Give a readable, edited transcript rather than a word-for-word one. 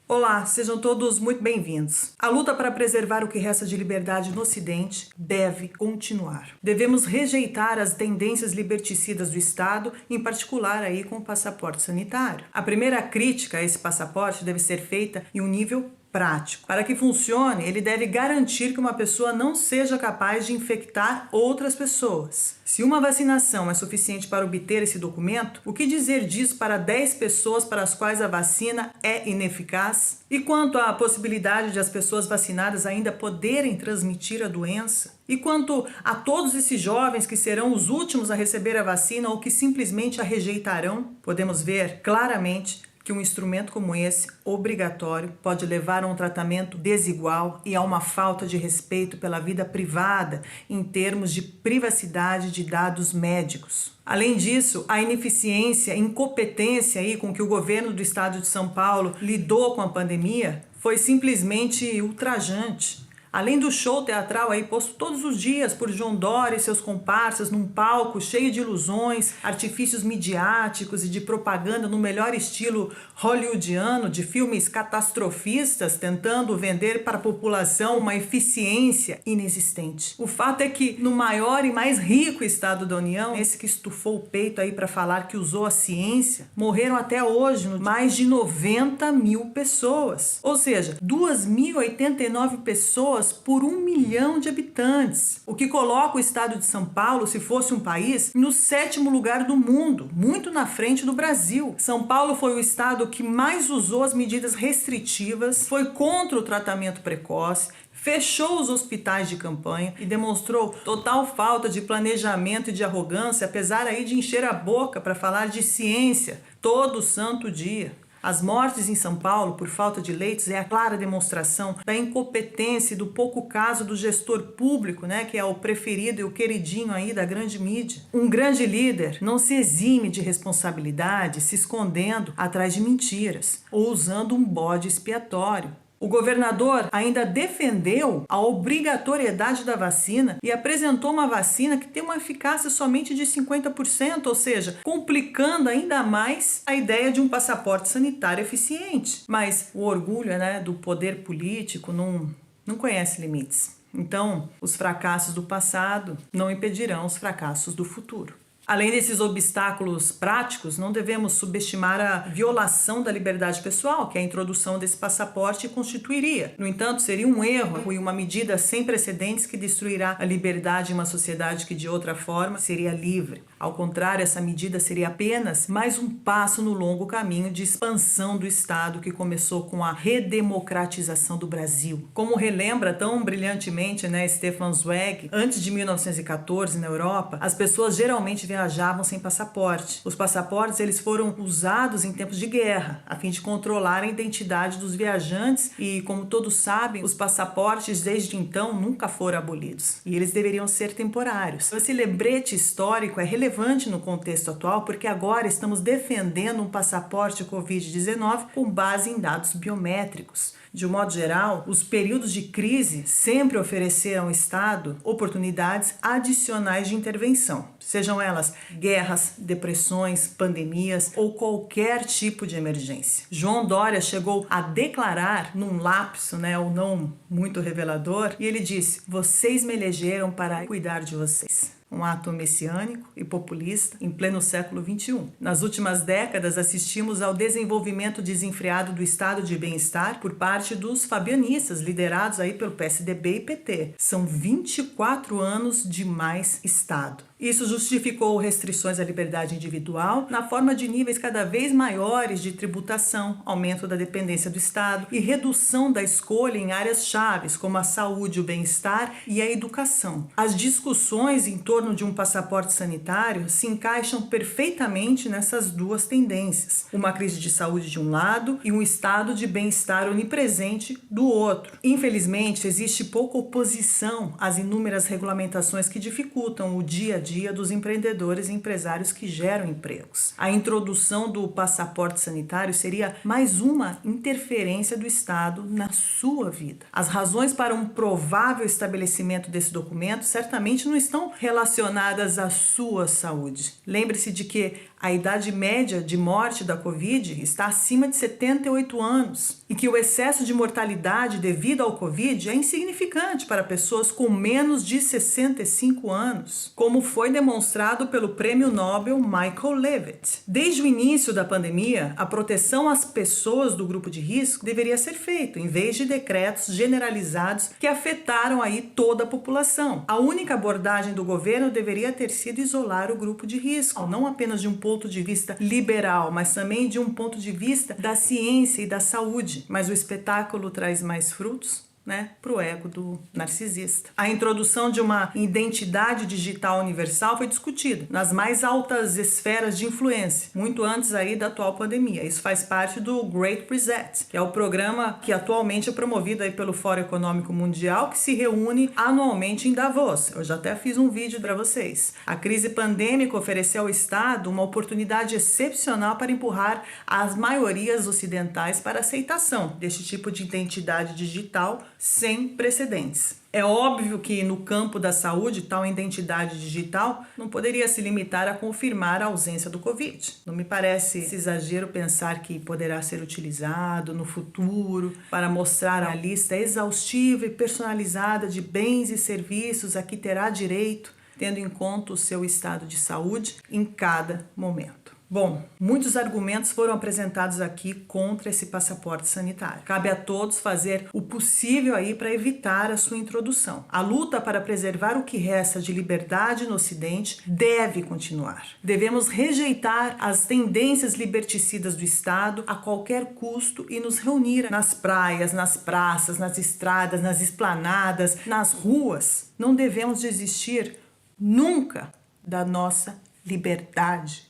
Olá, sejam todos muito bem-vindos. A luta para preservar o que resta de liberdade no Ocidente deve continuar. Devemos rejeitar as tendências liberticidas do Estado, em particular aí com o passaporte sanitário. A primeira crítica a esse passaporte deve ser feita em um nível prático. Para que funcione, ele deve garantir que uma pessoa não seja capaz de infectar outras pessoas. Se uma vacinação é suficiente para obter esse documento, o que dizer disso para 10 pessoas para as quais a vacina é ineficaz? E quanto à possibilidade de as pessoas vacinadas ainda poderem transmitir a doença? E quanto a todos esses jovens que serão os últimos a receber a vacina ou que simplesmente a rejeitarão? Podemos ver claramente que um instrumento como esse, obrigatório, pode levar a um tratamento desigual e a uma falta de respeito pela vida privada em termos de privacidade de dados médicos. Além disso, a ineficiência, a incompetência aí com que o governo do estado de São Paulo lidou com a pandemia foi simplesmente ultrajante. Além do show teatral aí posto todos os dias por João Dória e seus comparsas num palco cheio de ilusões, artifícios midiáticos e de propaganda no melhor estilo hollywoodiano, de filmes catastrofistas tentando vender para a população uma eficiência inexistente. O fato é que no maior e mais rico estado da União, esse que estufou o peito aí para falar que usou a ciência, morreram até hoje mais de 90 mil pessoas. Ou seja, 2.089 pessoas por 1 milhão de habitantes, o que coloca o estado de São Paulo, se fosse um país, no 7º lugar do mundo, muito na frente do Brasil. São Paulo foi o estado que mais usou as medidas restritivas, foi contra o tratamento precoce, fechou os hospitais de campanha e demonstrou total falta de planejamento e de arrogância, apesar aí de encher a boca para falar de ciência todo santo dia. As mortes em São Paulo por falta de leitos é a clara demonstração da incompetência e do pouco caso do gestor público, que é o preferido e o queridinho aí da grande mídia. Um grande líder não se exime de responsabilidade se escondendo atrás de mentiras ou usando um bode expiatório. O governador ainda defendeu a obrigatoriedade da vacina e apresentou uma vacina que tem uma eficácia somente de 50%, ou seja, complicando ainda mais a ideia de um passaporte sanitário eficiente. Mas o orgulho, do poder político não conhece limites. Então, os fracassos do passado não impedirão os fracassos do futuro. Além desses obstáculos práticos, não devemos subestimar a violação da liberdade pessoal que a introdução desse passaporte constituiria. No entanto, seria um erro e uma medida sem precedentes que destruirá a liberdade em uma sociedade que, de outra forma, seria livre. Ao contrário, essa medida seria apenas mais um passo no longo caminho de expansão do Estado que começou com a redemocratização do Brasil. Como relembra tão brilhantemente Stefan Zweig, antes de 1914, na Europa, as pessoas geralmente viajavam sem passaporte. Os passaportes eles foram usados em tempos de guerra, a fim de controlar a identidade dos viajantes e, como todos sabem, os passaportes desde então nunca foram abolidos e eles deveriam ser temporários. Esse lembrete histórico é relevante no contexto atual porque agora estamos defendendo um passaporte Covid-19 com base em dados biométricos. De um modo geral, os períodos de crise sempre ofereceram ao Estado oportunidades adicionais de intervenção, sejam elas guerras, depressões, pandemias ou qualquer tipo de emergência. João Dória chegou a declarar num lapso, ou não muito revelador, e ele disse: "Vocês me elegeram para cuidar de vocês." Um ato messiânico e populista em pleno século XXI. Nas últimas décadas, assistimos ao desenvolvimento desenfreado do estado de bem-estar por parte dos fabianistas, liderados aí pelo PSDB e PT. São 24 anos de mais Estado. Isso justificou restrições à liberdade individual na forma de níveis cada vez maiores de tributação, aumento da dependência do Estado e redução da escolha em áreas chaves como a saúde, o bem-estar e a educação. As discussões em torno de um passaporte sanitário se encaixam perfeitamente nessas duas tendências. Uma crise de saúde de um lado e um estado de bem-estar onipresente do outro. Infelizmente, existe pouca oposição às inúmeras regulamentações que dificultam o dia a dia dos empreendedores e empresários que geram empregos. A introdução do passaporte sanitário seria mais uma interferência do Estado na sua vida. As razões para um provável estabelecimento desse documento certamente não estão relacionadas à sua saúde. Lembre-se de que a idade média de morte da Covid está acima de 78 anos e que o excesso de mortalidade devido ao Covid é insignificante para pessoas com menos de 65 anos, como foi demonstrado pelo Prêmio Nobel Michael Levitt. Desde o início da pandemia, a proteção às pessoas do grupo de risco deveria ser feita, em vez de decretos generalizados que afetaram aí toda a população. A única abordagem do governo deveria ter sido isolar o grupo de risco, não apenas de um ponto de vista liberal, mas também de um ponto de vista da ciência e da saúde. Mas o espetáculo traz mais frutos, pro ego do narcisista. A introdução de uma identidade digital universal foi discutida nas mais altas esferas de influência, muito antes aí da atual pandemia. Isso faz parte do Great Reset, que é o programa que atualmente é promovido aí pelo Fórum Econômico Mundial, que se reúne anualmente em Davos. Eu já até fiz um vídeo para vocês. A crise pandêmica ofereceu ao Estado uma oportunidade excepcional para empurrar as maiorias ocidentais para a aceitação deste tipo de identidade digital sem precedentes. É óbvio que no campo da saúde, tal identidade digital não poderia se limitar a confirmar a ausência do Covid. Não me parece exagero pensar que poderá ser utilizado no futuro para mostrar a lista exaustiva e personalizada de bens e serviços a que terá direito, tendo em conta o seu estado de saúde em cada momento. Bom, muitos argumentos foram apresentados aqui contra esse passaporte sanitário. Cabe a todos fazer o possível aí para evitar a sua introdução. A luta para preservar o que resta de liberdade no Ocidente deve continuar. Devemos rejeitar as tendências liberticidas do Estado a qualquer custo e nos reunir nas praias, nas praças, nas estradas, nas esplanadas, nas ruas. Não devemos desistir nunca da nossa liberdade.